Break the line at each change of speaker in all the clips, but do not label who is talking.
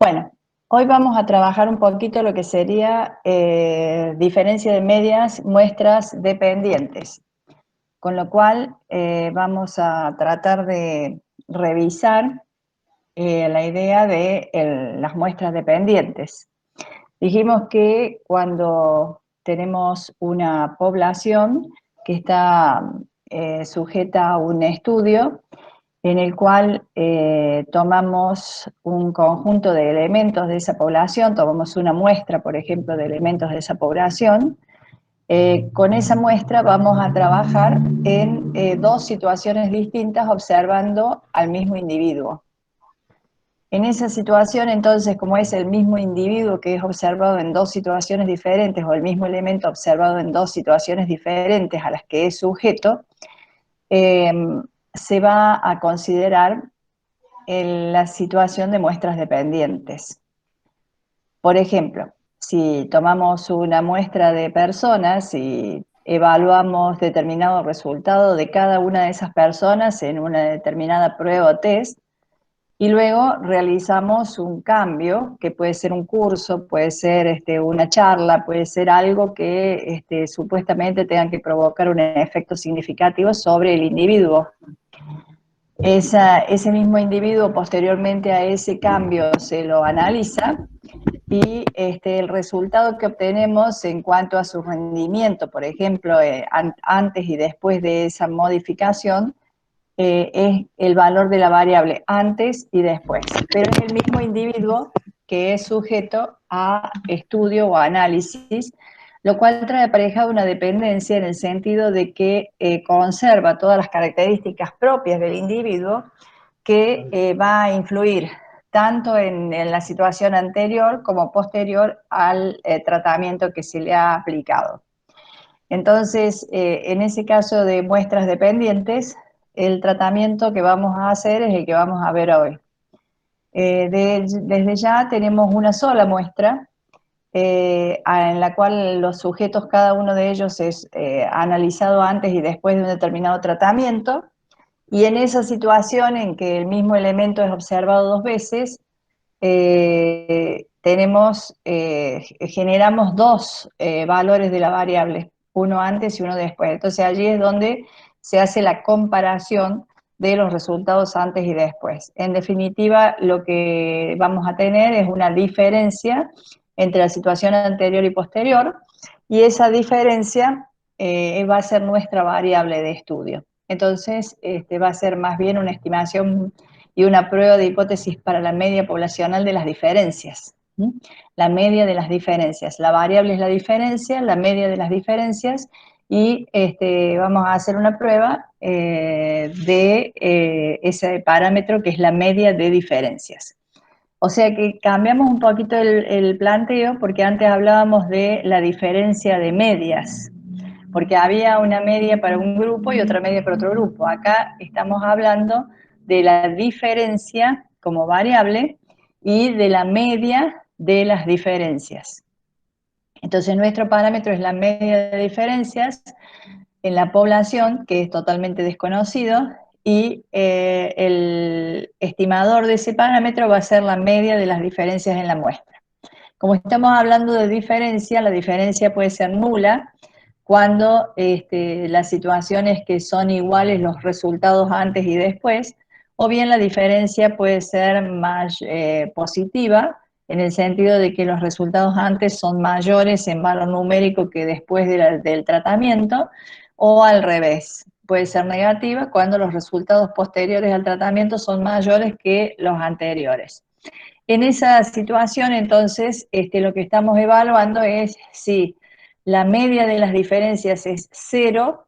Bueno, hoy vamos a trabajar un poquito lo que sería diferencia de medias muestras dependientes, con lo cual vamos a tratar de revisar la idea de las muestras dependientes. Dijimos que cuando tenemos una población que está sujeta a un estudio, en el cual tomamos un conjunto de elementos de esa población, tomamos una muestra, por ejemplo, de elementos de esa población. Con esa muestra vamos a trabajar en dos situaciones distintas observando al mismo individuo. En esa situación, entonces, como es el mismo individuo que es observado en dos situaciones diferentes o el mismo elemento observado en dos situaciones diferentes a las que es sujeto, se va a considerar en la situación de muestras dependientes. Por ejemplo, si tomamos una muestra de personas y evaluamos determinado resultado de cada una de esas personas en una determinada prueba o test, y luego realizamos un cambio, que puede ser un curso, puede ser una charla, puede ser algo que supuestamente tenga que provocar un efecto significativo sobre el individuo. Ese mismo individuo posteriormente a ese cambio se lo analiza y el resultado que obtenemos en cuanto a su rendimiento, por ejemplo, antes y después de esa modificación, es el valor de la variable antes y después, pero es el mismo individuo que es sujeto a estudio o análisis, lo cual trae aparejado una dependencia en el sentido de que conserva todas las características propias del individuo que va a influir tanto en la situación anterior como posterior al tratamiento que se le ha aplicado. Entonces, en ese caso de muestras dependientes, el tratamiento que vamos a hacer es el que vamos a ver hoy. Desde ya tenemos una sola muestra, en la cual los sujetos, cada uno de ellos es analizado antes y después de un determinado tratamiento, y en esa situación en que el mismo elemento es observado dos veces, generamos dos valores de la variable, uno antes y uno después. Entonces allí es donde se hace la comparación de los resultados antes y después. En definitiva, lo que vamos a tener es una diferencia entre la situación anterior y posterior, y esa diferencia va a ser nuestra variable de estudio. Entonces, va a ser más bien una estimación y una prueba de hipótesis para la media poblacional de las diferencias. La media de las diferencias. La variable es la diferencia, la media de las diferencias, y vamos a hacer una prueba de ese parámetro que es la media de diferencias. O sea que cambiamos un poquito el planteo, porque antes hablábamos de la diferencia de medias, porque había una media para un grupo y otra media para otro grupo. Acá estamos hablando de la diferencia como variable y de la media de las diferencias. Entonces nuestro parámetro es la media de diferencias en la población, que es totalmente desconocido, y el estimador de ese parámetro va a ser la media de las diferencias en la muestra. Como estamos hablando de diferencia, la diferencia puede ser nula cuando las situaciones que son iguales los resultados antes y después, o bien la diferencia puede ser más positiva, en el sentido de que los resultados antes son mayores en valor numérico que después del tratamiento, o al revés, puede ser negativa cuando los resultados posteriores al tratamiento son mayores que los anteriores. En esa situación, entonces, lo que estamos evaluando es si la media de las diferencias es 0,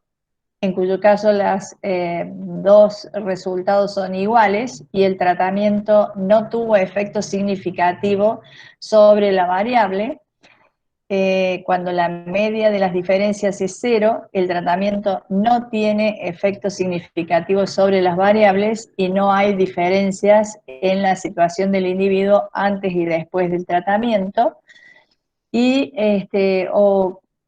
en cuyo caso los dos resultados son iguales y el tratamiento no tuvo efecto significativo sobre la variable. Cuando la media de las diferencias es 0, el tratamiento no tiene efecto significativo sobre las variables y no hay diferencias en la situación del individuo antes y después del tratamiento. Y,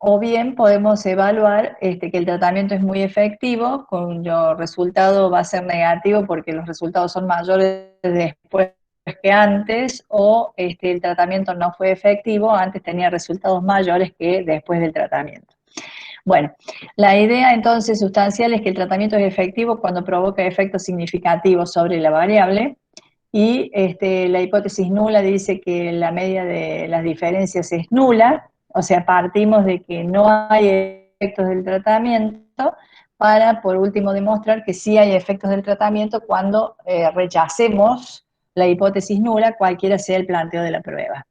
o bien podemos evaluar que el tratamiento es muy efectivo, cuyo resultado va a ser negativo porque los resultados son mayores después que antes, o el tratamiento no fue efectivo, antes tenía resultados mayores que después del tratamiento. Bueno, la idea entonces sustancial es que el tratamiento es efectivo cuando provoca efectos significativos sobre la variable, y la hipótesis nula dice que la media de las diferencias es nula, o sea, partimos de que no hay efectos del tratamiento para, por último, demostrar que sí hay efectos del tratamiento cuando rechacemos la hipótesis nula, cualquiera sea el planteo de la prueba.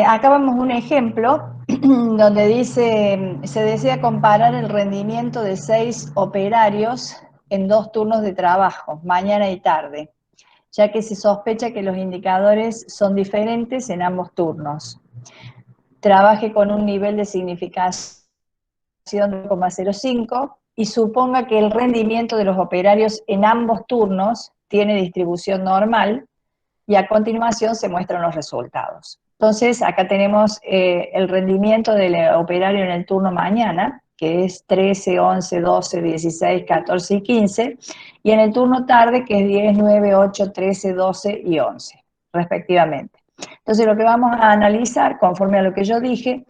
Acá vemos un ejemplo donde dice, se desea comparar el rendimiento de 6 operarios en 2 turnos de trabajo, mañana y tarde, ya que se sospecha que los indicadores son diferentes en ambos turnos. Trabaje con un nivel de significación de 0,05 y suponga que el rendimiento de los operarios en ambos turnos tiene distribución normal, y a continuación se muestran los resultados. Entonces, acá tenemos el rendimiento del operario en el turno mañana, que es 13, 11, 12, 16, 14 y 15, y en el turno tarde, que es 10, 9, 8, 13, 12 y 11, respectivamente. Entonces, lo que vamos a analizar, conforme a lo que yo dije,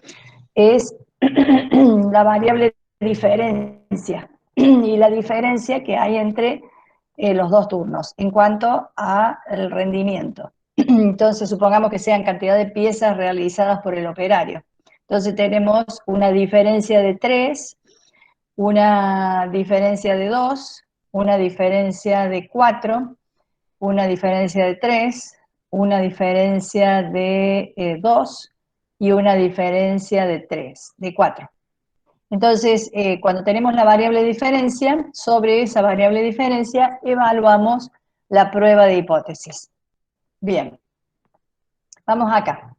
es la variable diferencia, y la diferencia que hay entre los 2 turnos en cuanto al rendimiento. Entonces, supongamos que sean cantidad de piezas realizadas por el operario. Entonces, tenemos una diferencia de 3, una diferencia de 2, una diferencia de 4, una diferencia de 3, una diferencia de 2 y una diferencia de 3, de 4. Entonces, cuando tenemos la variable diferencia, sobre esa variable diferencia evaluamos la prueba de hipótesis. Bien, vamos acá.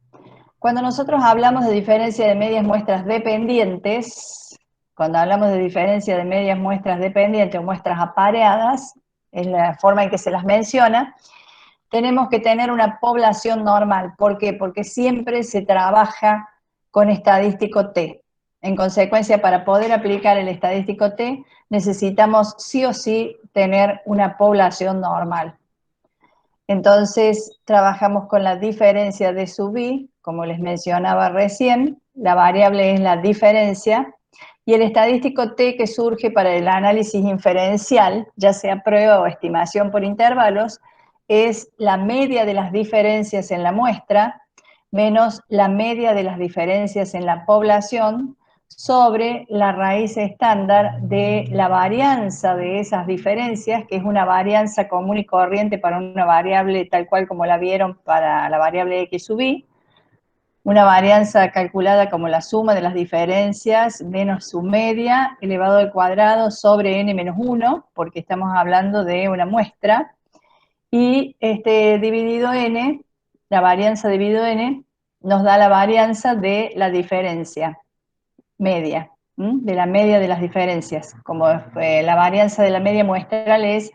Cuando nosotros hablamos de diferencia de medias muestras dependientes, cuando hablamos de diferencia de medias muestras dependientes o muestras apareadas, es la forma en que se las menciona, tenemos que tener una población normal. ¿Por qué? Porque siempre se trabaja con estadístico T. En consecuencia, para poder aplicar el estadístico T, necesitamos sí o sí tener una población normal. Entonces, trabajamos con la diferencia de sub i, como les mencionaba recién, la variable es la diferencia, y el estadístico T que surge para el análisis inferencial, ya sea prueba o estimación por intervalos, es la media de las diferencias en la muestra menos la media de las diferencias en la población sobre la raíz estándar de la varianza de esas diferencias, que es una varianza común y corriente para una variable tal cual como la vieron para la variable x sub i, una varianza calculada como la suma de las diferencias menos su media elevado al cuadrado sobre n menos 1, porque estamos hablando de una muestra, y dividido n, la varianza dividido n, nos da la varianza de la diferencia media, de la media de las diferencias. Como la varianza de la media muestral es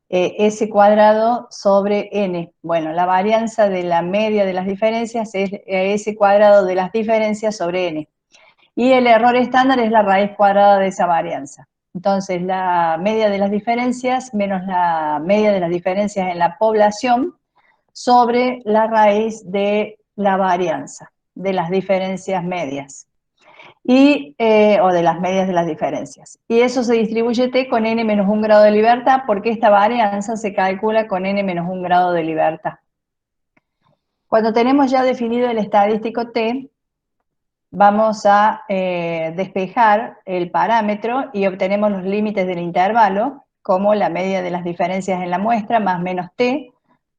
S cuadrado sobre n. Bueno, la varianza de la media de las diferencias es S cuadrado de las diferencias sobre n. Y el error estándar es la raíz cuadrada de esa varianza. Entonces, la media de las diferencias menos la media de las diferencias en la población sobre la raíz de la varianza, de las diferencias medias. O de las medias de las diferencias. Y eso se distribuye T con n menos 1 grado de libertad, porque esta varianza se calcula con n menos 1 grado de libertad. Cuando tenemos ya definido el estadístico T, vamos a despejar el parámetro y obtenemos los límites del intervalo, como la media de las diferencias en la muestra más menos T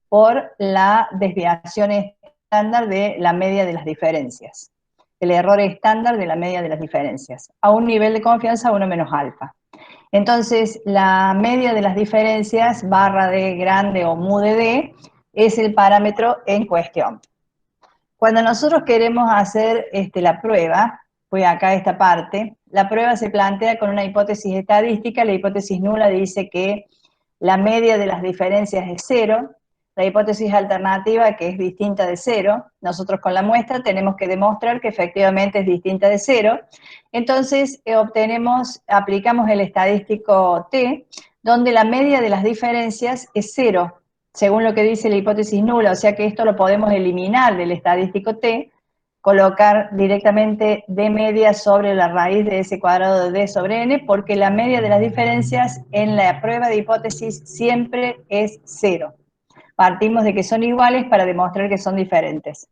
por la desviación estándar de la media de las diferencias. El error estándar de la media de las diferencias, a un nivel de confianza 1 menos alfa. Entonces, la media de las diferencias, barra D grande o mu de D, es el parámetro en cuestión. Cuando nosotros queremos hacer la prueba, voy acá a esta parte, la prueba se plantea con una hipótesis estadística. La hipótesis nula dice que la media de las diferencias es 0, la hipótesis alternativa, que es distinta de 0, nosotros con la muestra tenemos que demostrar que efectivamente es distinta de 0, entonces aplicamos el estadístico T, donde la media de las diferencias es 0, según lo que dice la hipótesis nula, o sea que esto lo podemos eliminar del estadístico T, colocar directamente D media sobre la raíz de ese cuadrado de D sobre N, porque la media de las diferencias en la prueba de hipótesis siempre es 0. Partimos de que son iguales para demostrar que son diferentes.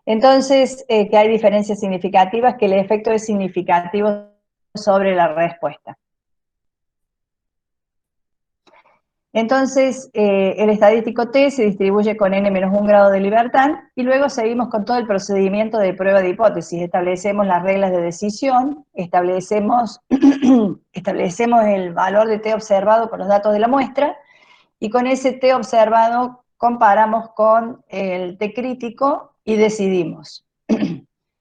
Entonces, que hay diferencias significativas, que el efecto es significativo sobre la respuesta. Entonces, el estadístico T se distribuye con n-1 grado de libertad y luego seguimos con todo el procedimiento de prueba de hipótesis. Establecemos las reglas de decisión, establecemos el valor de T observado con los datos de la muestra y con ese T observado comparamos con el T crítico y decidimos.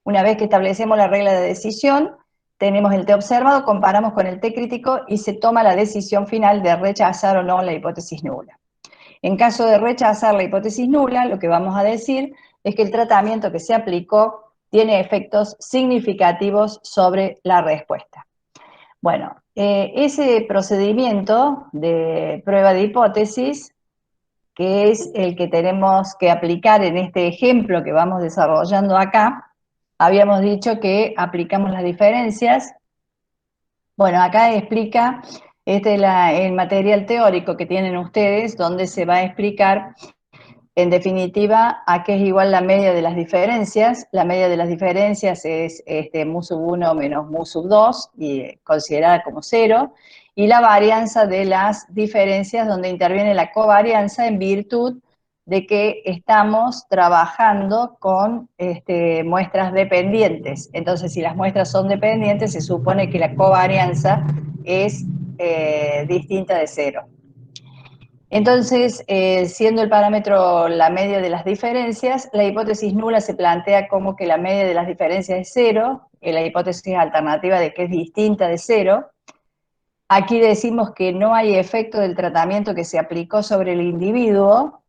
Una vez que establecemos la regla de decisión, tenemos el T observado, comparamos con el T crítico y se toma la decisión final de rechazar o no la hipótesis nula. En caso de rechazar la hipótesis nula, lo que vamos a decir es que el tratamiento que se aplicó tiene efectos significativos sobre la respuesta. Bueno, ese procedimiento de prueba de hipótesis, que es el que tenemos que aplicar en este ejemplo que vamos desarrollando acá, habíamos dicho que aplicamos las diferencias. Bueno, acá explica el material teórico que tienen ustedes, donde se va a explicar, en definitiva, a qué es igual la media de las diferencias. La media de las diferencias es mu sub 1 menos mu sub 2, y considerada como 0, y la varianza de las diferencias, donde interviene la covarianza en virtud de que estamos trabajando con muestras dependientes. Entonces, si las muestras son dependientes, se supone que la covarianza es distinta de 0. Entonces, siendo el parámetro la media de las diferencias, la hipótesis nula se plantea como que la media de las diferencias es 0, y la hipótesis alternativa de que es distinta de 0. Aquí decimos que no hay efecto del tratamiento que se aplicó sobre el individuo,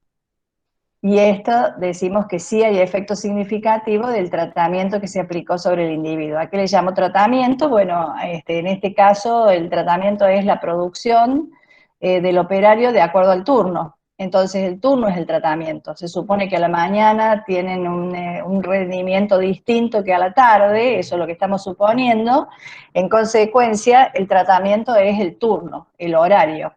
y esto decimos que sí hay efecto significativo del tratamiento que se aplicó sobre el individuo. ¿A qué le llamo tratamiento? Bueno, en este caso el tratamiento es la producción del operario de acuerdo al turno. Entonces el turno es el tratamiento. Se supone que a la mañana tienen un rendimiento distinto que a la tarde, eso es lo que estamos suponiendo. En consecuencia, el tratamiento es el turno, el horario.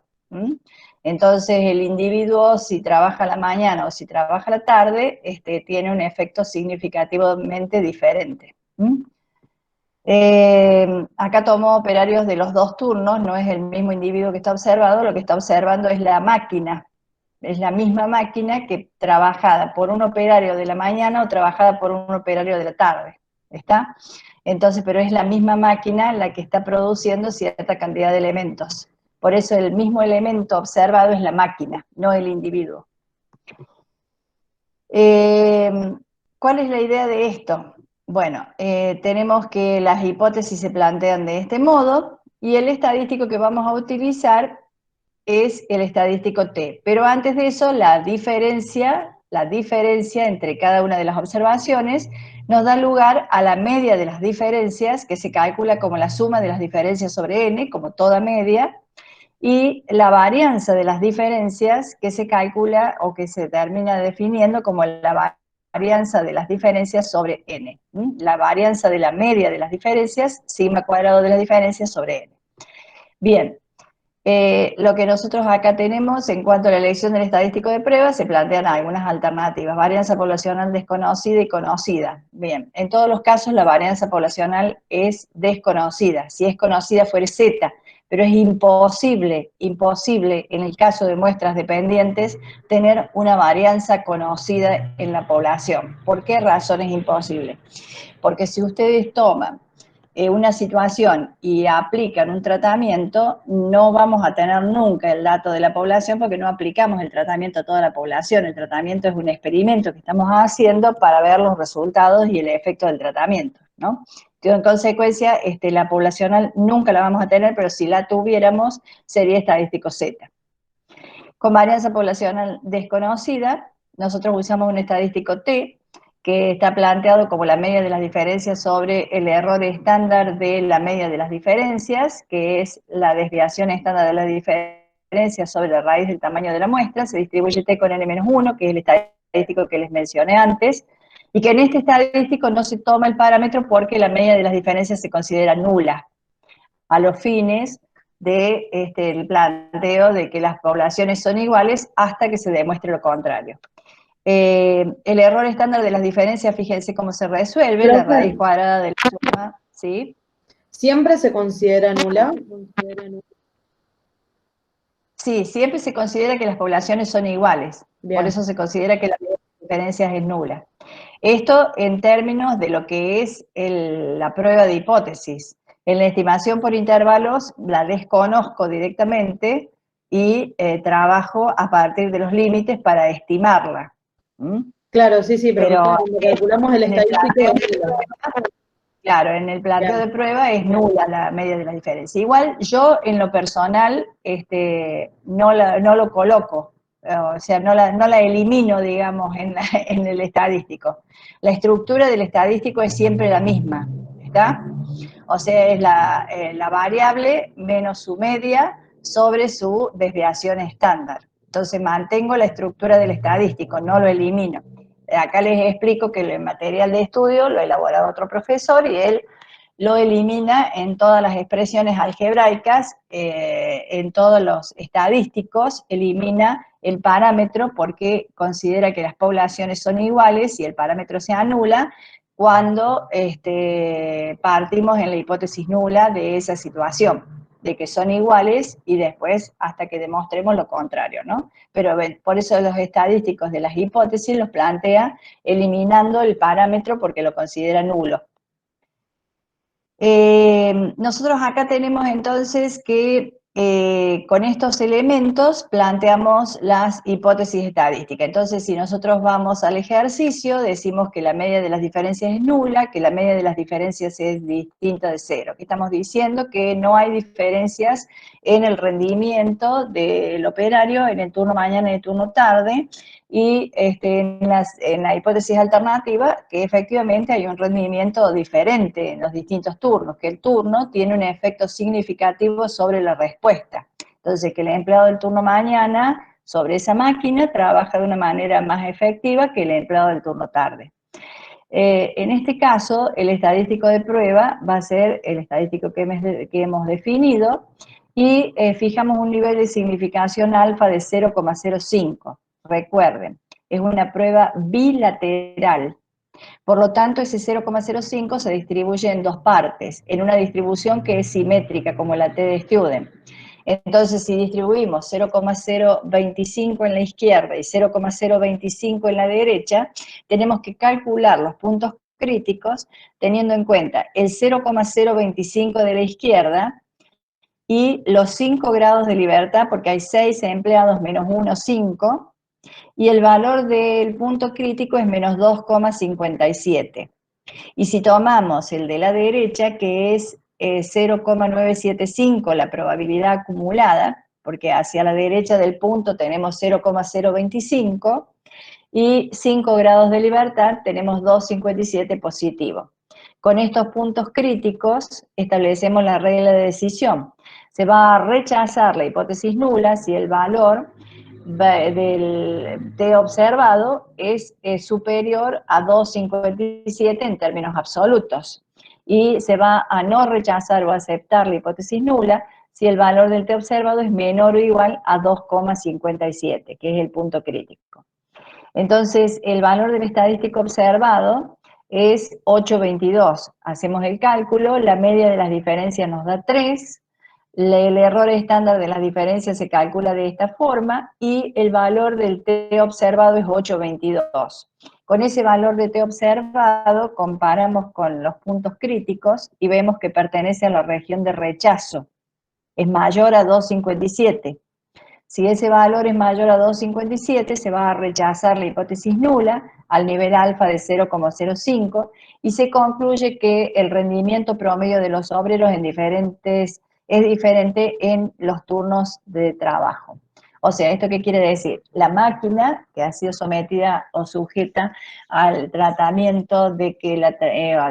Entonces, el individuo, si trabaja a la mañana o si trabaja a la tarde, tiene un efecto significativamente diferente. Acá tomó operarios de los dos turnos, no es el mismo individuo que está observado, lo que está observando es la máquina. Es la misma máquina que trabajada por un operario de la mañana o trabajada por un operario de la tarde. ¿Está? Entonces, pero es la misma máquina la que está produciendo cierta cantidad de elementos. Por eso el mismo elemento observado es la máquina, no el individuo. ¿Cuál es la idea de esto? Bueno, tenemos que las hipótesis se plantean de este modo, y el estadístico que vamos a utilizar es el estadístico T. Pero antes de eso, la diferencia entre cada una de las observaciones nos da lugar a la media de las diferencias, que se calcula como la suma de las diferencias sobre n, como toda media, y la varianza de las diferencias, que se calcula o que se termina definiendo como la varianza de las diferencias sobre n. La varianza de la media de las diferencias, sigma cuadrado de las diferencias sobre n. Bien, lo que nosotros acá tenemos en cuanto a la elección del estadístico de prueba, se plantean algunas alternativas: varianza poblacional desconocida y conocida. Bien, en todos los casos la varianza poblacional es desconocida. Si es conocida fuera z, pero es imposible en el caso de muestras dependientes tener una varianza conocida en la población. ¿Por qué razón es imposible? Porque si ustedes toman una situación y aplican un tratamiento, no vamos a tener nunca el dato de la población, porque no aplicamos el tratamiento a toda la población. El tratamiento es un experimento que estamos haciendo para ver los resultados y el efecto del tratamiento, ¿no? En consecuencia, la poblacional nunca la vamos a tener, pero si la tuviéramos, sería estadístico Z. Con varianza poblacional desconocida, nosotros usamos un estadístico T, que está planteado como la media de las diferencias sobre el error estándar de la media de las diferencias, que es la desviación estándar de las diferencias diferencia sobre la raíz del tamaño de la muestra, se distribuye t con n-1, que es el estadístico que les mencioné antes, y que en este estadístico no se toma el parámetro porque la media de las diferencias se considera nula a los fines del planteo de que las poblaciones son iguales hasta que se demuestre lo contrario. El error estándar de las diferencias, fíjense cómo se resuelve, la raíz cuadrada de la suma, ¿sí?
¿Siempre se considera nula?
Sí, siempre se considera que las poblaciones son iguales,
Bien.
por eso se considera que la media de diferencias es nula. Esto en términos de lo que es la prueba de hipótesis. En la estimación por intervalos la desconozco directamente y trabajo a partir de los límites para estimarla. ¿Mm?
Claro, sí, sí, pero
Pero
cuando calculamos el
en el
estadístico
planteo
es
de
nula.
prueba, claro, en el planteo
Bien.
de prueba es nula la media de la diferencia. Igual yo en lo personal no lo coloco, o sea, no la elimino, digamos, en el estadístico. La estructura del estadístico es siempre la misma, ¿está? O sea, es la variable menos su media sobre su desviación estándar. Entonces mantengo la estructura del estadístico, no lo elimino. Acá les explico que el material de estudio lo ha elaborado otro profesor y él lo elimina en todas las expresiones algebraicas, en todos los estadísticos, elimina el parámetro porque considera que las poblaciones son iguales y el parámetro se anula cuando partimos en la hipótesis nula de esa situación, de que son iguales y después hasta que demostremos lo contrario, ¿no? Pero por eso los estadísticos de las hipótesis los plantea eliminando el parámetro porque lo considera nulo. Nosotros acá tenemos entonces que con estos elementos planteamos las hipótesis estadísticas. Entonces, si nosotros vamos al ejercicio, decimos que la media de las diferencias es nula, que la media de las diferencias es distinta de cero. Aquí estamos diciendo que no hay diferencias en el rendimiento del operario en el turno mañana y el turno tarde, y en la hipótesis alternativa que efectivamente hay un rendimiento diferente en los distintos turnos, que el turno tiene un efecto significativo sobre la respuesta. Entonces, que el empleado del turno mañana sobre esa máquina trabaja de una manera más efectiva que el empleado del turno tarde. En este caso, el estadístico de prueba va a ser el estadístico que hemos definido y fijamos un nivel de significación alfa de 0,05. Recuerden, es una prueba bilateral. Por lo tanto, ese 0,05 se distribuye en dos partes, en una distribución que es simétrica, como la T de Student. Entonces, si distribuimos 0,025 en la izquierda y 0,025 en la derecha, tenemos que calcular los puntos críticos teniendo en cuenta el 0,025 de la izquierda y los 5 grados de libertad, porque hay 6 empleados menos 1, 5, y el valor del punto crítico es menos 2,57. Y si tomamos el de la derecha, que es 0,975 la probabilidad acumulada, porque hacia la derecha del punto tenemos 0,025, y 5 grados de libertad tenemos 2,57 positivo. Con estos puntos críticos establecemos la regla de decisión. Se va a rechazar la hipótesis nula si el valor del T observado es superior a 2,57 en términos absolutos. Y se va a no rechazar o aceptar la hipótesis nula si el valor del T observado es menor o igual a 2,57, que es el punto crítico. Entonces, el valor del estadístico observado es 8,22. Hacemos el cálculo, la media de las diferencias nos da 3, el error estándar de las diferencias se calcula de esta forma y el valor del T observado es 8,22. Con ese valor de T observado comparamos con los puntos críticos y vemos que pertenece a la región de rechazo. Es mayor a 2,57. Si ese valor es mayor a 2,57, se va a rechazar la hipótesis nula al nivel alfa de 0,05 y se concluye que el rendimiento promedio de los obreros es diferente en los turnos de trabajo. O sea, ¿esto qué quiere decir? La máquina que ha sido sometida o sujeta al tratamiento de que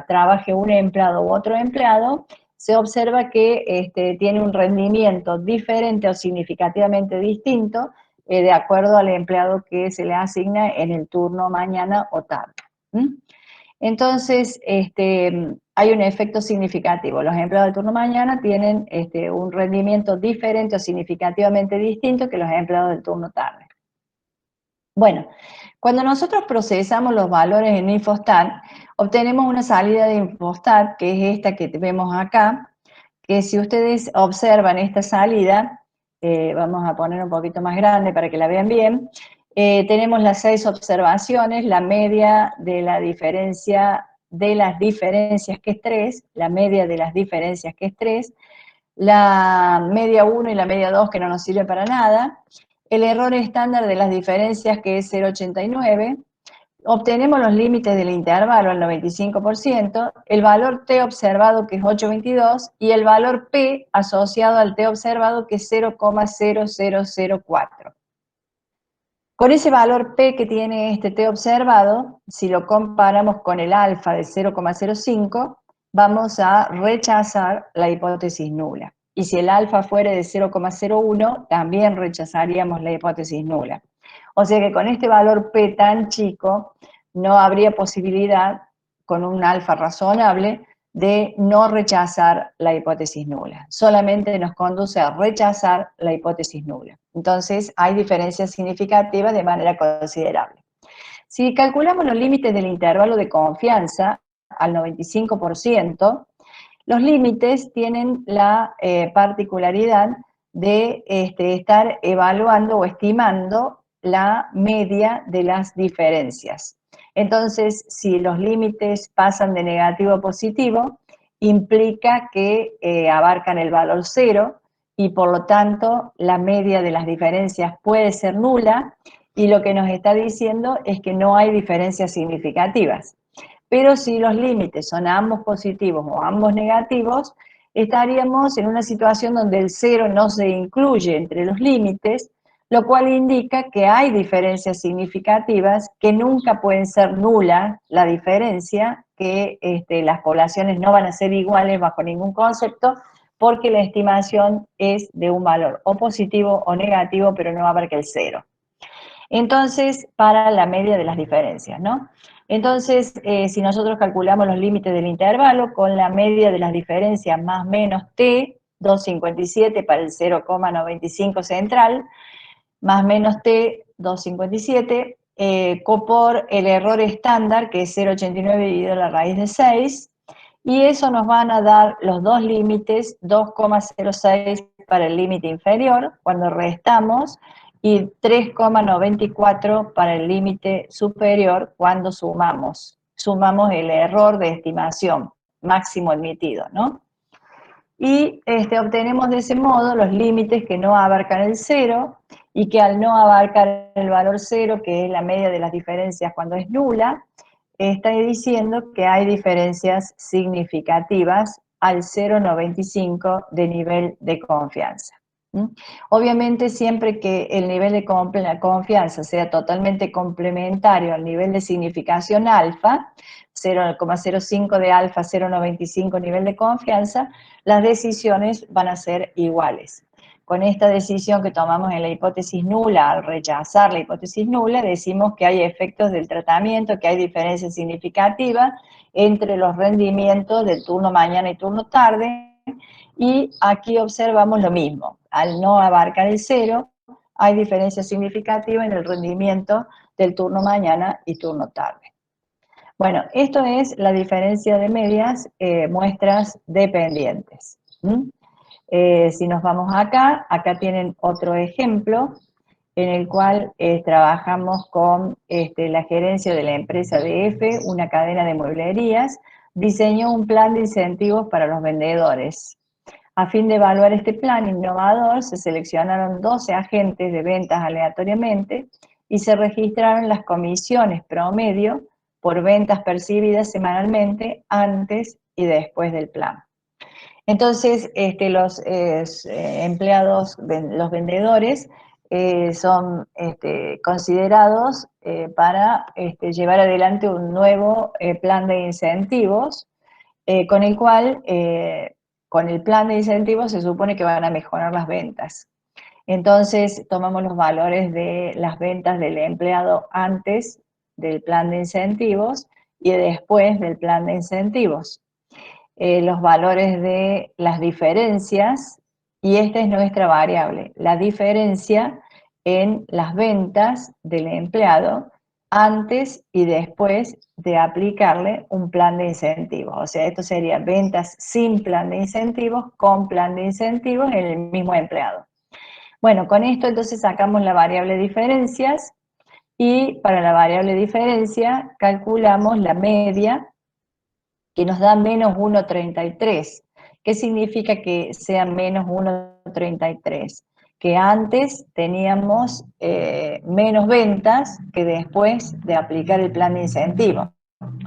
trabaje un empleado u otro empleado, se observa que tiene un rendimiento diferente o significativamente distinto de acuerdo al empleado que se le asigna en el turno mañana o tarde. Entonces, hay un efecto significativo. Los empleados del turno mañana tienen un rendimiento diferente o significativamente distinto que los empleados del turno tarde. Bueno, cuando nosotros procesamos los valores en Infostat, obtenemos una salida de Infostat, que es esta que vemos acá, que si ustedes observan esta salida, vamos a poner un poquito más grande para que la vean bien, tenemos las 6 observaciones, la media de la diferencia de las diferencias, que es 3, la media de las diferencias, que es 3, la media 1 y la media 2, que no nos sirve para nada, el error estándar de las diferencias, que es 0,89, obtenemos los límites del intervalo al 95%, el valor T observado, que es 8,22, y el valor P asociado al T observado, que es 0,0004. Con ese valor P que tiene este T observado, si lo comparamos con el alfa de 0,05, vamos a rechazar la hipótesis nula. Y si el alfa fuera de 0,01, también rechazaríamos la hipótesis nula. O sea que con este valor P tan chico, no habría posibilidad, con un alfa razonable, de no rechazar la hipótesis nula. Solamente nos conduce a rechazar la hipótesis nula. Entonces, hay diferencias significativas de manera considerable. Si calculamos los límites del intervalo de confianza al 95%, los límites tienen la particularidad de estar evaluando o estimando la media de las diferencias. Entonces, si los límites pasan de negativo a positivo, implica que abarcan el valor 0 y por lo tanto la media de las diferencias puede ser nula, y lo que nos está diciendo es que no hay diferencias significativas. Pero si los límites son ambos positivos o ambos negativos, estaríamos en una situación donde el 0 no se incluye entre los límites, lo cual indica que hay diferencias significativas, que nunca pueden ser nula la diferencia, que las poblaciones no van a ser iguales bajo ningún concepto, porque la estimación es de un valor o positivo o negativo, pero no abarca el 0. Entonces, para la media de las diferencias, ¿no? Entonces, si nosotros calculamos los límites del intervalo con la media de las diferencias más menos t, 2,57 para el 0,95 central, más menos t, 2,57, por el error estándar, que es 0,89 dividido a la raíz de 6, y eso nos van a dar los dos límites, 2,06 para el límite inferior, cuando restamos, y 3,94 para el límite superior cuando sumamos. Sumamos el error de estimación máximo admitido, ¿no? Y obtenemos de ese modo los límites que no abarcan el 0 y que al no abarcar el valor 0, que es la media de las diferencias cuando es nula, está diciendo que hay diferencias significativas al 0,95 de nivel de confianza. Obviamente, siempre que el nivel de confianza sea totalmente complementario al nivel de significación alfa, 0,05 de alfa, 0,95 nivel de confianza, las decisiones van a ser iguales. Con esta decisión que tomamos en la hipótesis nula, al rechazar la hipótesis nula, decimos que hay efectos del tratamiento, que hay diferencias significativas entre los rendimientos del turno mañana y turno tarde, y aquí observamos lo mismo. Al no abarcar el 0, hay diferencia significativa en el rendimiento del turno mañana y turno tarde. Bueno, esto es la diferencia de medias, muestras dependientes. Si nos vamos acá tienen otro ejemplo en el cual trabajamos con la gerencia de la empresa DF, una cadena de mueblerías, diseñó un plan de incentivos para los vendedores. A fin de evaluar este plan innovador, se seleccionaron 12 agentes de ventas aleatoriamente y se registraron las comisiones promedio por ventas percibidas semanalmente antes y después del plan. Entonces, los empleados, los vendedores, son considerados para llevar adelante un nuevo plan de incentivos, con el cual con el plan de incentivos se supone que van a mejorar las ventas. Entonces, tomamos los valores de las ventas del empleado antes del plan de incentivos y después del plan de incentivos. Los valores de las diferencias, y esta es nuestra variable, la diferencia en las ventas del empleado antes y después de aplicarle un plan de incentivos. O sea, esto sería ventas sin plan de incentivos, con plan de incentivos en el mismo empleado. Bueno, con esto entonces sacamos la variable diferencias y para la variable diferencia calculamos la media que nos da menos 1,33. ¿Qué significa que sea menos 1,33? Que antes teníamos menos ventas que después de aplicar el plan de incentivos.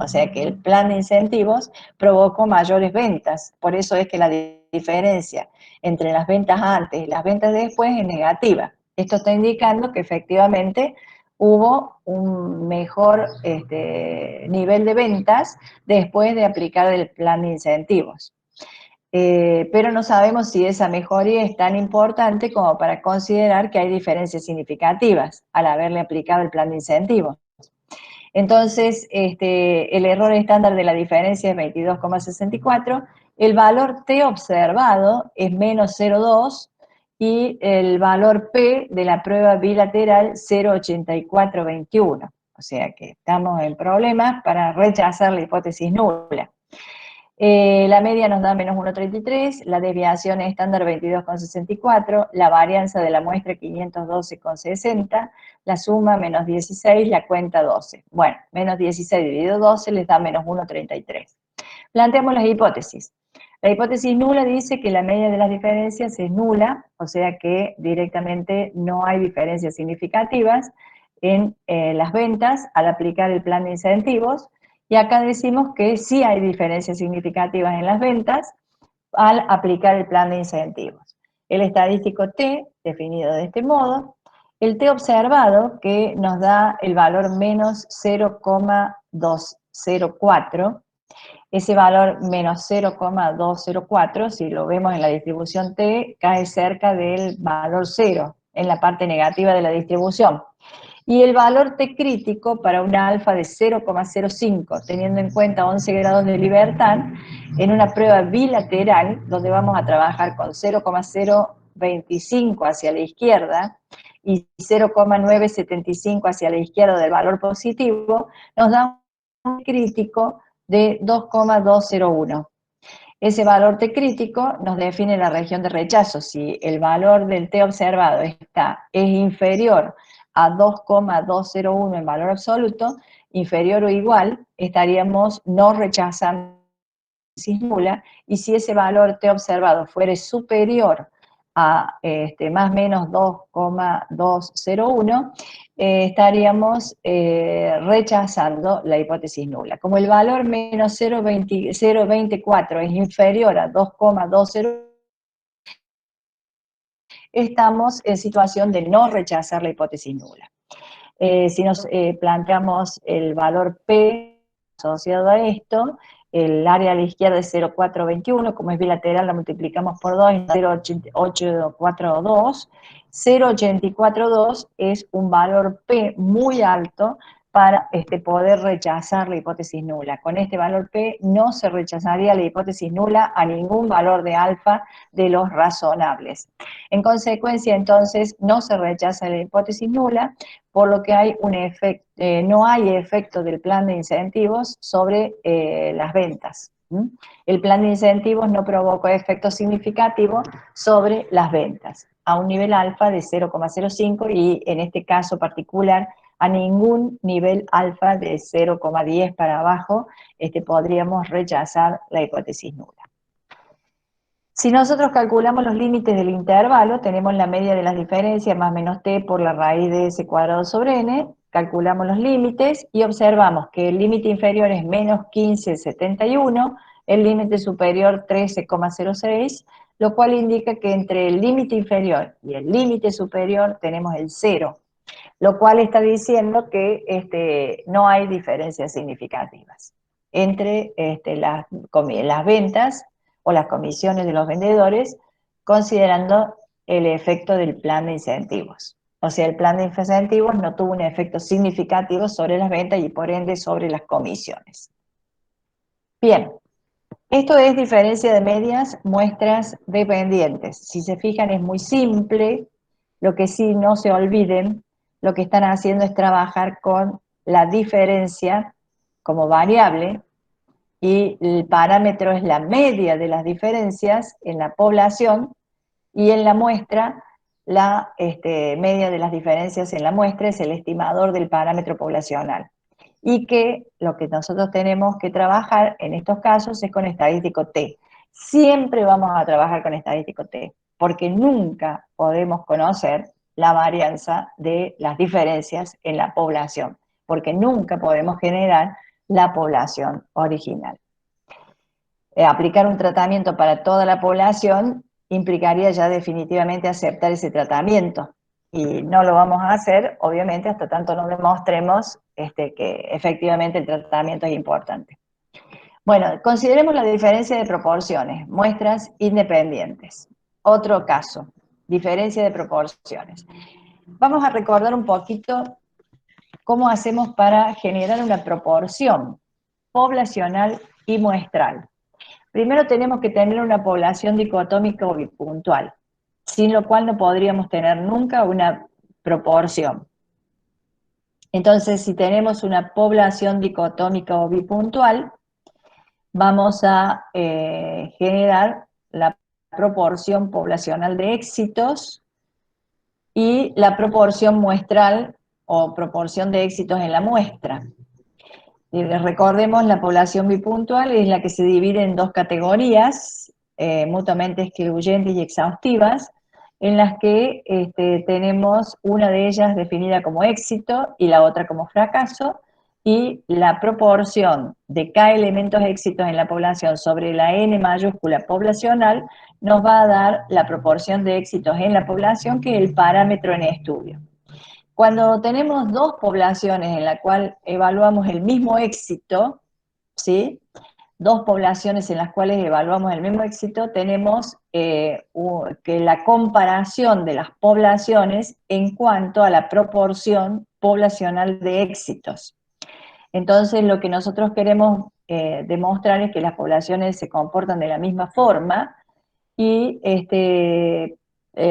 O sea que el plan de incentivos provocó mayores ventas. Por eso es que la diferencia entre las ventas antes y las ventas después es negativa. Esto está indicando que efectivamente hubo un mejor nivel de ventas después de aplicar el plan de incentivos. Pero no sabemos si esa mejoría es tan importante como para considerar que hay diferencias significativas al haberle aplicado el plan de incentivos. Entonces, el error estándar de la diferencia es 22,64, el valor T observado es menos 0,2 y el valor P de la prueba bilateral 0,8421. O sea que estamos en problemas para rechazar la hipótesis nula. La media nos da menos 1,33, la desviación estándar 22,64, la varianza de la muestra 512,60, la suma menos 16, la cuenta 12. Bueno, menos 16 dividido 12 les da menos 1,33. Planteamos las hipótesis. La hipótesis nula dice que la media de las diferencias es nula, o sea que directamente no hay diferencias significativas en las ventas al aplicar el plan de incentivos. Y acá decimos que sí hay diferencias significativas en las ventas al aplicar el plan de incentivos. El estadístico T, definido de este modo, el T observado, que nos da el valor menos 0,204, ese valor menos 0,204, si lo vemos en la distribución T, cae cerca del valor 0, en la parte negativa de la distribución. Y el valor T crítico para una alfa de 0,05, teniendo en cuenta 11 grados de libertad, en una prueba bilateral, donde vamos a trabajar con 0,025 hacia la izquierda y 0,975 hacia la izquierda del valor positivo, nos da un crítico de 2,201. Ese valor T crítico nos define la región de rechazo. Si el valor del T observado es inferior a 2,201 en valor absoluto, inferior o igual, estaríamos no rechazando nula, y si ese valor T observado fuere superior a más o menos 2,201, estaríamos rechazando la hipótesis nula. Como el valor menos 0,24 es inferior a 2,20, estamos en situación de no rechazar la hipótesis nula. Si nos planteamos el valor P asociado a esto, el área a la izquierda es 0,421, como es bilateral la multiplicamos por 2, es 0,842. 0,842 es un valor P muy alto para poder rechazar la hipótesis nula. Con este valor P no se rechazaría la hipótesis nula a ningún valor de alfa de los razonables. En consecuencia, entonces, no se rechaza la hipótesis nula, por lo que hay un efecto, no hay efecto del plan de incentivos sobre las ventas. El plan de incentivos no provocó efecto significativo sobre las ventas, a un nivel alfa de 0,05 y en este caso particular a ningún nivel alfa de 0,10 para abajo podríamos rechazar la hipótesis nula. Si nosotros calculamos los límites del intervalo, tenemos la media de las diferencias más menos t por la raíz de s cuadrado sobre n, calculamos los límites y observamos que el límite inferior es menos 15,71, el límite superior 13,06, lo cual indica que entre el límite inferior y el límite superior tenemos el 0, lo cual está diciendo que no hay diferencias significativas entre las ventas o las comisiones de los vendedores, considerando el efecto del plan de incentivos. O sea, el plan de incentivos no tuvo un efecto significativo sobre las ventas y por ende sobre las comisiones. Bien, esto es diferencia de medias, muestras dependientes. Si se fijan es muy simple, lo que sí no se olviden, lo que están haciendo es trabajar con la diferencia como variable y el parámetro es la media de las diferencias en la población y en la muestra la media de las diferencias en la muestra es el estimador del parámetro poblacional. Y que lo que nosotros tenemos que trabajar en estos casos es con estadístico T. Siempre vamos a trabajar con estadístico T, porque nunca podemos conocer la varianza de las diferencias en la población, porque nunca podemos generar la población original. Aplicar un tratamiento para toda la población implicaría ya definitivamente aceptar ese tratamiento. Y no lo vamos a hacer, obviamente, hasta tanto no demostremos que efectivamente el tratamiento es importante. Bueno, consideremos la diferencia de proporciones, muestras independientes. Otro caso, diferencia de proporciones. Vamos a recordar un poquito cómo hacemos para generar una proporción poblacional y muestral. Primero tenemos que tener una población dicotómica o bipuntual, sin lo cual no podríamos tener nunca una proporción. Entonces, si tenemos una población dicotómica o bipuntual, vamos a generar la proporción poblacional de éxitos y la proporción muestral o proporción de éxitos en la muestra. Recordemos, la población bipuntual es la que se divide en dos categorías, mutuamente excluyentes y exhaustivas, en las que tenemos una de ellas definida como éxito y la otra como fracaso, y la proporción de K elementos éxitos en la población sobre la N mayúscula poblacional nos va a dar la proporción de éxitos en la población, que es el parámetro en estudio. Cuando tenemos dos poblaciones en la cual evaluamos el mismo éxito, ¿sí? Dos poblaciones en las cuales evaluamos el mismo éxito, tenemos que la comparación de las poblaciones en cuanto a la proporción poblacional de éxitos. Entonces, lo que nosotros queremos demostrar es que las poblaciones se comportan de la misma forma y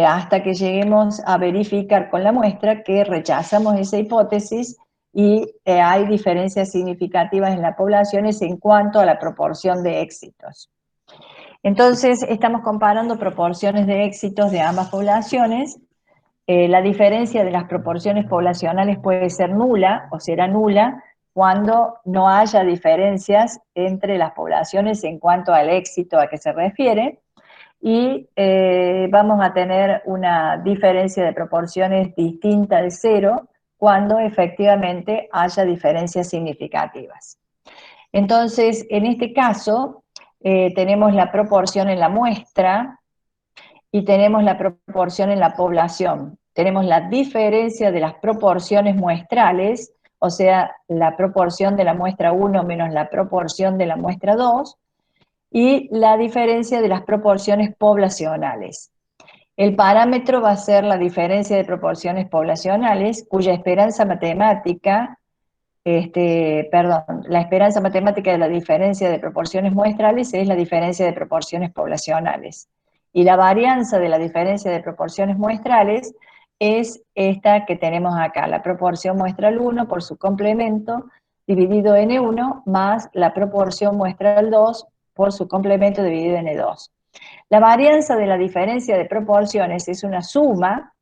hasta que lleguemos a verificar con la muestra que rechazamos esa hipótesis y hay diferencias significativas en las poblaciones en cuanto a la proporción de éxitos. Entonces, estamos comparando proporciones de éxitos de ambas poblaciones. La diferencia de las proporciones poblacionales puede ser nula o será nula cuando no haya diferencias entre las poblaciones en cuanto al éxito a que se refiere, y vamos a tener una diferencia de proporciones distinta de cero cuando efectivamente haya diferencias significativas. Entonces, en este caso, tenemos la proporción en la muestra y tenemos la proporción en la población. Tenemos la diferencia de las proporciones muestrales, o sea, la proporción de la muestra 1 menos la proporción de la muestra 2, y la diferencia de las proporciones poblacionales. El parámetro va a ser la diferencia de proporciones poblacionales, cuya esperanza matemática, la esperanza matemática de la diferencia de proporciones muestrales es la diferencia de proporciones poblacionales. Y la varianza de la diferencia de proporciones muestrales es esta que tenemos acá, la proporción muestral 1 por su complemento dividido en N1 más la proporción muestral 2 por su complemento dividido en N2. La varianza de la diferencia de proporciones es una suma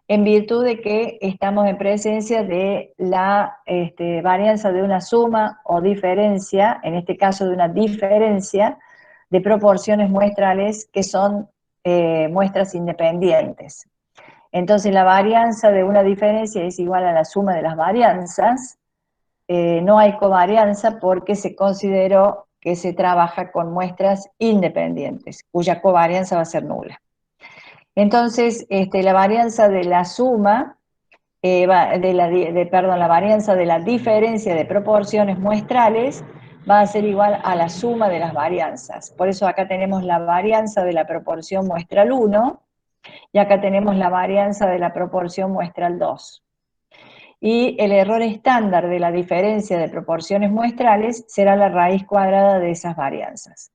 en virtud de que estamos en presencia de la varianza de una suma o diferencia, en este caso de una diferencia de proporciones muestrales que son muestras independientes. Entonces la varianza de una diferencia es igual a la suma de las varianzas. No hay covarianza porque se consideró que se trabaja con muestras independientes, cuya covarianza va a ser nula. Entonces, la varianza de la suma, la varianza de la diferencia de proporciones muestrales va a ser igual a la suma de las varianzas. Por eso acá tenemos la varianza de la proporción muestral 1, y acá tenemos la varianza de la proporción muestral 2. Y el error estándar de la diferencia de proporciones muestrales será la raíz cuadrada de esas varianzas.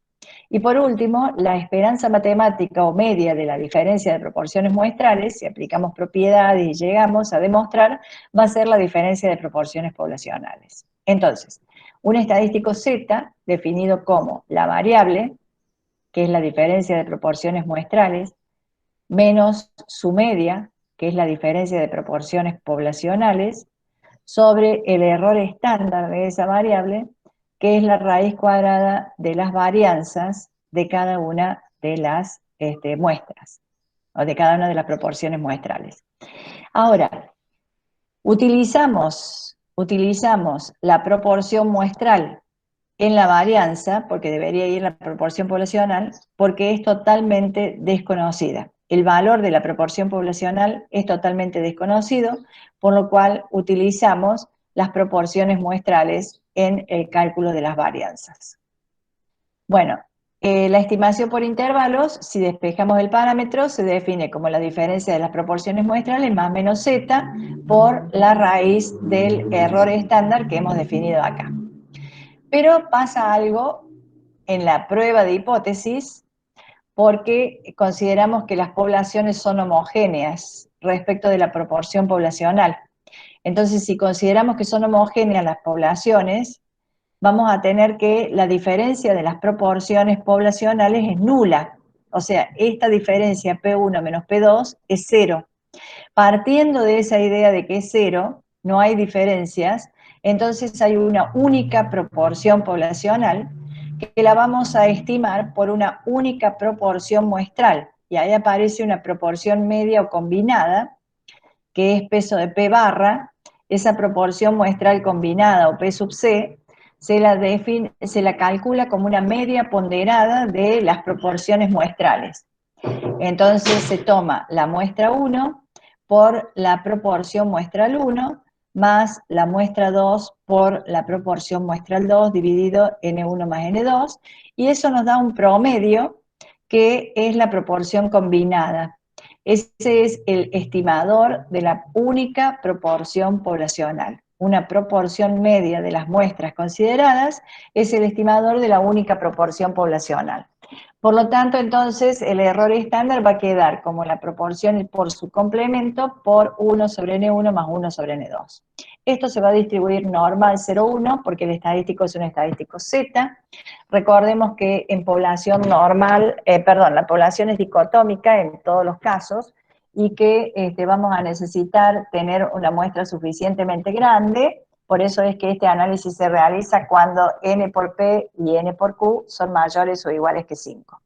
Y por último, la esperanza matemática o media de la diferencia de proporciones muestrales, si aplicamos propiedades y llegamos a demostrar, va a ser la diferencia de proporciones poblacionales. Entonces, un estadístico Z, definido como la variable, que es la diferencia de proporciones muestrales, menos su media, que es la diferencia de proporciones poblacionales, sobre el error estándar de esa variable, que es la raíz cuadrada de las varianzas de cada una de las muestras, o de cada una de las proporciones muestrales. Ahora, utilizamos la proporción muestral en la varianza, porque debería ir la proporción poblacional, porque es totalmente desconocida. El valor de la proporción poblacional es totalmente desconocido, por lo cual utilizamos las proporciones muestrales en el cálculo de las varianzas. Bueno, la estimación por intervalos, si despejamos el parámetro, se define como la diferencia de las proporciones muestrales más menos z por la raíz del error estándar que hemos definido acá. Pero pasa algo en la prueba de hipótesis porque consideramos que las poblaciones son homogéneas respecto de la proporción poblacional. Entonces, si consideramos que son homogéneas las poblaciones, vamos a tener que la diferencia de las proporciones poblacionales es nula. O sea, esta diferencia P1 menos P2 es cero. Partiendo de esa idea de que es cero, no hay diferencias, entonces hay una única proporción poblacional que la vamos a estimar por una única proporción muestral. Y ahí aparece una proporción media o combinada, que es peso de P barra. Esa proporción muestral combinada o P sub C se la calcula como una media ponderada de las proporciones muestrales. Entonces se toma la muestra 1 por la proporción muestral 1 más la muestra 2 por la proporción muestral 2 dividido N1 más N2, y eso nos da un promedio que es la proporción combinada. Ese es el estimador de la única proporción poblacional. Una proporción media de las muestras consideradas es el estimador de la única proporción poblacional. Por lo tanto, entonces, el error estándar va a quedar como la proporción por su complemento por 1 sobre N1 más 1 sobre N2. Esto se va a distribuir normal 0,1 porque el estadístico es un estadístico Z. Recordemos que en población normal, la población es dicotómica en todos los casos y que vamos a necesitar tener una muestra suficientemente grande. Por eso es que este análisis se realiza cuando n por p y n por q son mayores o iguales que 5.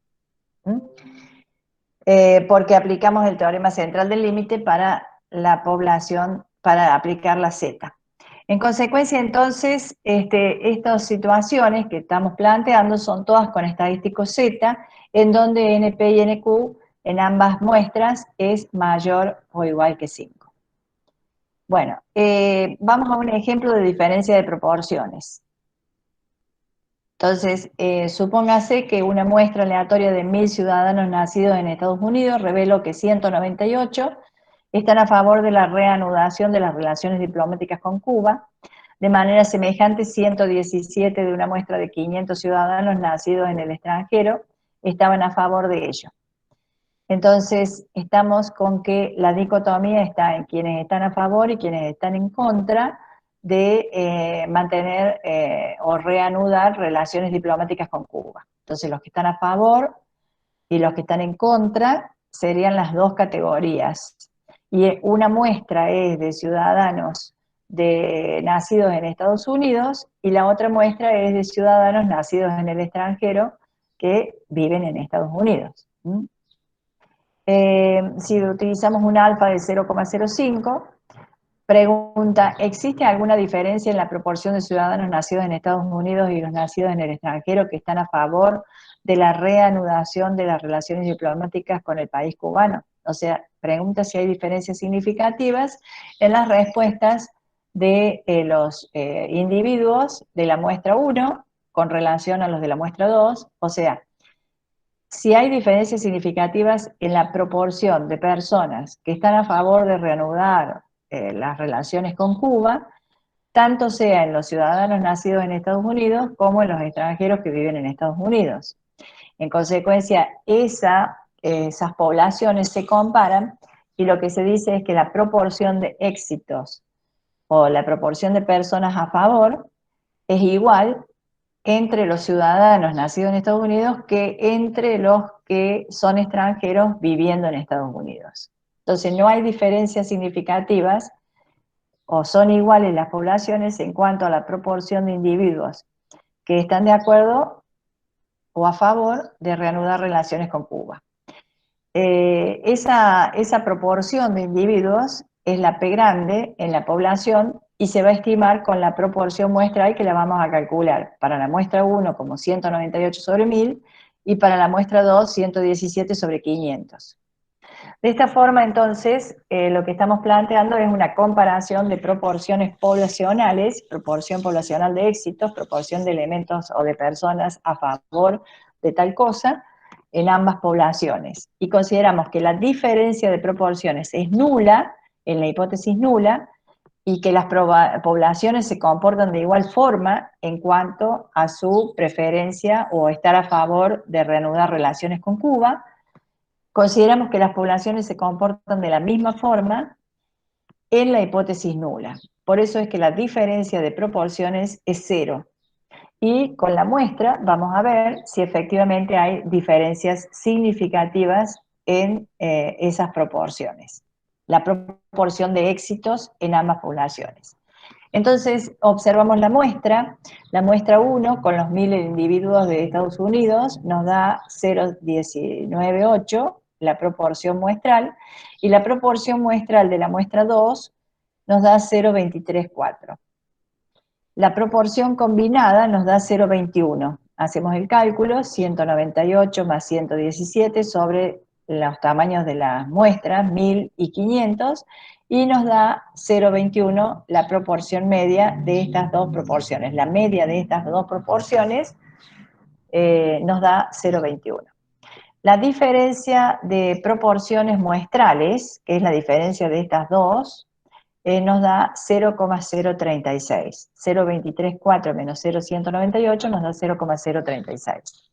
Porque aplicamos el teorema central del límite para la población, para aplicar la z. En consecuencia, entonces, estas situaciones que estamos planteando son todas con estadístico z, en donde np y nq en ambas muestras es mayor o igual que 5. Bueno, vamos a un ejemplo de diferencia de proporciones. Entonces, supóngase que una muestra aleatoria de 1000 ciudadanos nacidos en Estados Unidos reveló que 198 están a favor de la reanudación de las relaciones diplomáticas con Cuba. De manera semejante, 117 de una muestra de 500 ciudadanos nacidos en el extranjero estaban a favor de ello. Entonces, estamos con que la dicotomía está en quienes están a favor y quienes están en contra de mantener o reanudar relaciones diplomáticas con Cuba. Entonces, los que están a favor y los que están en contra serían las dos categorías. Y una muestra es de ciudadanos nacidos en Estados Unidos y la otra muestra es de ciudadanos nacidos en el extranjero que viven en Estados Unidos. Si utilizamos un alfa de 0,05, pregunta, ¿existe alguna diferencia en la proporción de ciudadanos nacidos en Estados Unidos y los nacidos en el extranjero que están a favor de la reanudación de las relaciones diplomáticas con el país cubano? O sea, pregunta si hay diferencias significativas en las respuestas de los individuos de la muestra 1 con relación a los de la muestra 2, o sea, si hay diferencias significativas en la proporción de personas que están a favor de reanudar las relaciones con Cuba, tanto sea en los ciudadanos nacidos en Estados Unidos como en los extranjeros que viven en Estados Unidos. En consecuencia, esas poblaciones se comparan y lo que se dice es que la proporción de éxitos o la proporción de personas a favor es igual entre los ciudadanos nacidos en Estados Unidos que entre los que son extranjeros viviendo en Estados Unidos. Entonces, no hay diferencias significativas o son iguales las poblaciones en cuanto a la proporción de individuos que están de acuerdo o a favor de reanudar relaciones con Cuba. Esa proporción de individuos es la P grande en la población y se va a estimar con la proporción muestral que la vamos a calcular. Para la muestra 1 como 198 sobre 1000 y para la muestra 2 117 sobre 500. De esta forma, entonces, lo que estamos planteando es una comparación de proporciones poblacionales, proporción poblacional de éxitos, proporción de elementos o de personas a favor de tal cosa, en ambas poblaciones. Y consideramos que la diferencia de proporciones es nula, en la hipótesis nula, y que las poblaciones se comportan de igual forma en cuanto a su preferencia o estar a favor de reanudar relaciones con Cuba. Consideramos que las poblaciones se comportan de la misma forma en la hipótesis nula. Por eso es que la diferencia de proporciones es cero. Y con la muestra vamos a ver si efectivamente hay diferencias significativas en esas proporciones. La proporción de éxitos en ambas poblaciones. Entonces, observamos la muestra 1 con los 1000 individuos de Estados Unidos nos da 0,198, la proporción muestral, y la proporción muestral de la muestra 2 nos da 0,234. La proporción combinada nos da 0,21. Hacemos el cálculo, 198 más 117 sobre los tamaños de las muestras, 1000 y 500, y nos da 0,21 la proporción media de estas dos proporciones. La media de estas dos proporciones nos da 0,21. La diferencia de proporciones muestrales, que es la diferencia de estas dos, nos da 0,036. 0,234 menos 0,198 nos da 0,036.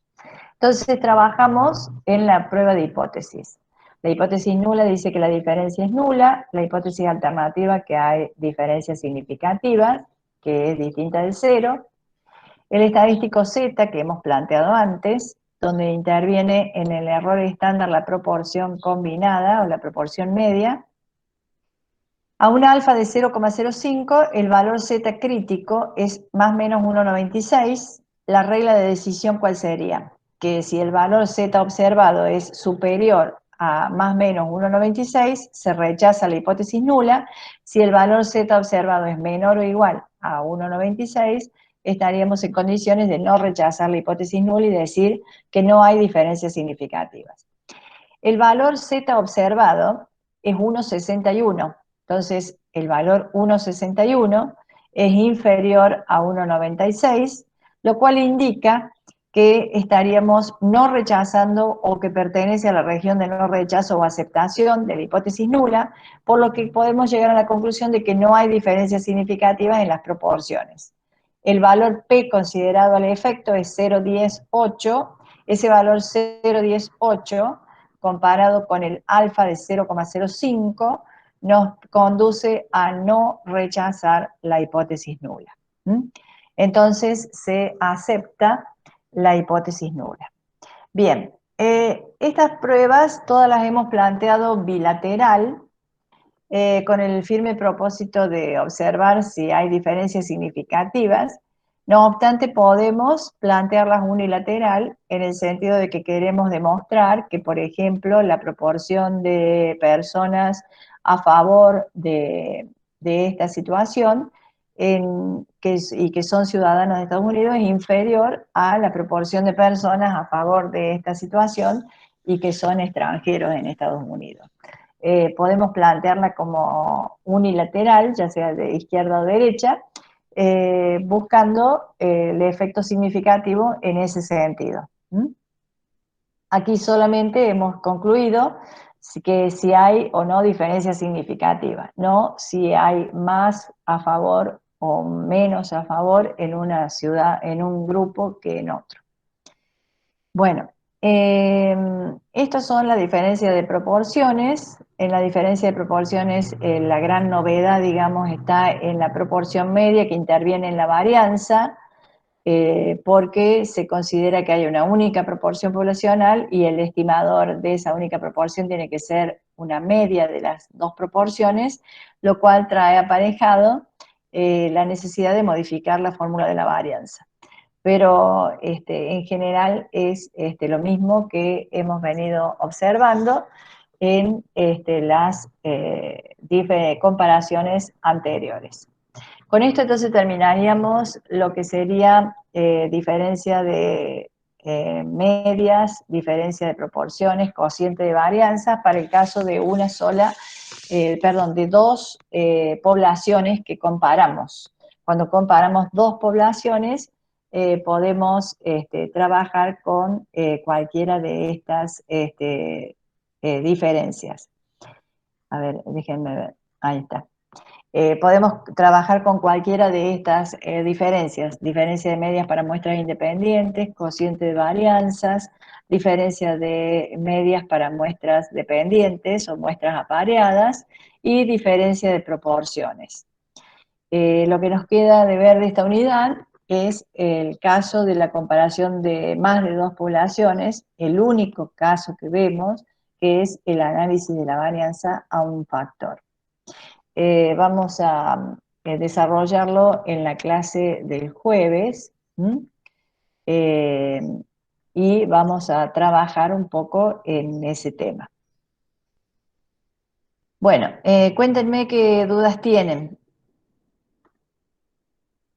Entonces trabajamos en la prueba de hipótesis. La hipótesis nula dice que la diferencia es nula, la hipótesis alternativa que hay diferencias significativas, que es distinta del cero. El estadístico Z que hemos planteado antes, donde interviene en el error estándar la proporción combinada o la proporción media. A un alfa de 0,05, el valor Z crítico es más o menos 1,96. La regla de decisión, ¿cuál sería? Que si el valor Z observado es superior a más o menos 1,96, se rechaza la hipótesis nula. Si el valor Z observado es menor o igual a 1,96, estaríamos en condiciones de no rechazar la hipótesis nula y decir que no hay diferencias significativas. El valor Z observado es 1,61. Entonces, el valor 1,61 es inferior a 1,96, lo cual indica que estaríamos no rechazando o que pertenece a la región de no rechazo o aceptación de la hipótesis nula, por lo que podemos llegar a la conclusión de que no hay diferencias significativas en las proporciones. El valor P considerado al efecto es 0,108. Ese valor 0,108 comparado con el alfa de 0,05 nos conduce a no rechazar la hipótesis nula. Entonces se acepta la hipótesis nula. Bien, estas pruebas todas las hemos planteado bilateral, con el firme propósito de observar si hay diferencias significativas. No obstante, podemos plantearlas unilateral en el sentido de que queremos demostrar que, por ejemplo, la proporción de personas a favor de esta situación y que son ciudadanos de Estados Unidos es inferior a la proporción de personas a favor de esta situación y que son extranjeros en Estados Unidos. Podemos plantearla como unilateral, ya sea de izquierda o derecha, buscando el efecto significativo en ese sentido. Aquí solamente hemos concluido que si hay o no diferencia significativa, no si hay más a favor o menos a favor en una ciudad, en un grupo que en otro. Bueno, estas son las diferencias de proporciones. En la diferencia de proporciones, la gran novedad, digamos, está en la proporción media que interviene en la varianza, porque se considera que hay una única proporción poblacional y el estimador de esa única proporción tiene que ser una media de las dos proporciones, lo cual trae aparejado la necesidad de modificar la fórmula de la varianza. Pero en general es lo mismo que hemos venido observando en las comparaciones anteriores. Con esto entonces terminaríamos lo que sería diferencia de medias, diferencia de proporciones, cociente de varianza para el caso de una sola, de dos poblaciones que comparamos. Cuando comparamos dos poblaciones, podemos trabajar con cualquiera de estas diferencias. A ver, déjenme ver, ahí está. Podemos trabajar con cualquiera de estas diferencias, diferencia de medias para muestras independientes, cociente de varianzas, diferencia de medias para muestras dependientes o muestras apareadas y diferencia de proporciones. Lo que nos queda de ver de esta unidad es el caso de la comparación de más de dos poblaciones, el único caso que vemos, que es el análisis de la varianza a un factor. Vamos a desarrollarlo en la clase del jueves, y vamos a trabajar un poco en ese tema. Bueno, cuéntenme qué dudas tienen.